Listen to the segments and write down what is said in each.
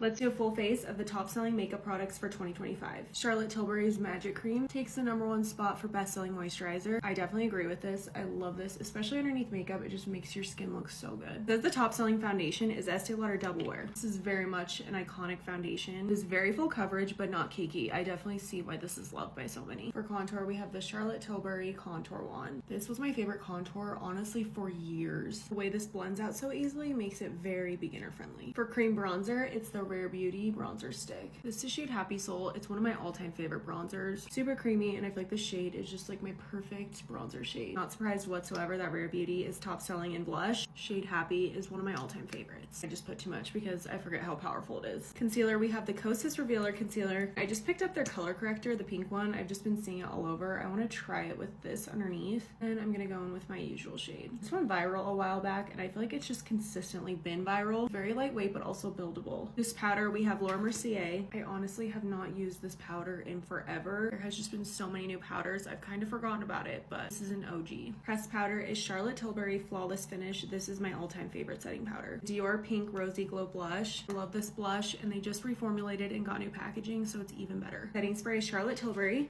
Let's do a full face of the top selling makeup products for 2025. Charlotte Tilbury's Magic Cream takes the #1 spot for best selling moisturizer. I definitely agree with this. I love this, especially underneath makeup. It just makes your skin look so good. The top selling foundation is Estee Lauder Double Wear. This is very much an iconic foundation. It is very full coverage, but not cakey. I definitely see why this is loved by so many. For contour, we have the Charlotte Tilbury Contour Wand. This was my favorite contour, honestly, for years. The way this blends out so easily makes it very beginner friendly. For cream bronzer, it's the Rare Beauty Bronzer Stick. This is the shade Happy Soul. It's one of my all-time favorite bronzers. Super creamy, and I feel like the shade is just like my perfect bronzer shade. Not surprised whatsoever that Rare Beauty is top selling in blush. Shade Happy is one of my all-time favorites. I just put too much because I forget how powerful it is. Concealer, we have the Kosas Revealer Concealer. I just picked up their color corrector, the pink one. I've just been seeing it all over. I want to try it with this underneath, and I'm gonna go in with my usual shade. This went viral a while back, and I feel like it's just consistently been viral. Very lightweight, but also buildable. This powder, we have Laura Mercier. I honestly have not used this powder in forever. There has just been so many new powders. I've kind of forgotten about it, but this is an OG. Pressed powder is Charlotte Tilbury Flawless Finish. This is my all-time favorite setting powder. Dior Pink Rosy Glow Blush. I love this blush, and they just reformulated and got new packaging, so it's even better. Setting spray is Charlotte Tilbury.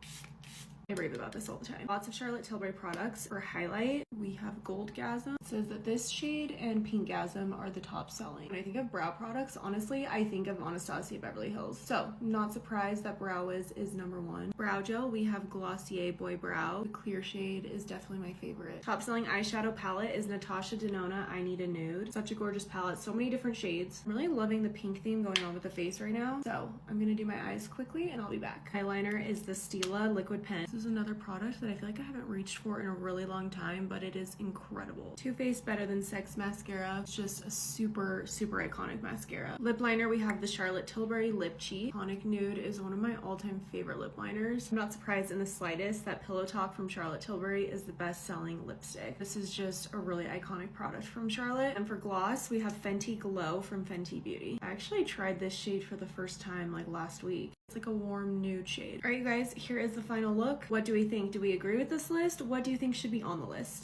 I rave about this all the time. Lots of Charlotte Tilbury products. For highlight, we have Goldgasm. It says that this shade and Pinkgasm are the top selling. When I think of brow products, honestly, I think of Anastasia Beverly Hills. So, not surprised that Brow Wiz is #1. Brow gel, we have Glossier Boy Brow. The clear shade is definitely my favorite. Top selling eyeshadow palette is Natasha Denona I Need a Nude. Such a gorgeous palette, so many different shades. I'm really loving the pink theme going on with the face right now. So, I'm gonna do my eyes quickly and I'll be back. Eyeliner is the Stila Liquid Pen. This is another product that I feel like I haven't reached for in a really long time, but it is incredible. Too Faced Better Than Sex mascara. It's just a super iconic mascara. Lip liner, we have the Charlotte Tilbury Lip Cheat. Iconic Nude is one of my all-time favorite lip liners. I'm not surprised in the slightest that Pillow Talk from Charlotte Tilbury is the best-selling lipstick. This is just a really iconic product from Charlotte. And for gloss, we have Fenty Glow from Fenty Beauty. I actually tried this shade for the first time like last week. It's like a warm nude shade. All right, you guys, here is the final look. What do we think? Do we agree with this list? What do you think should be on the list?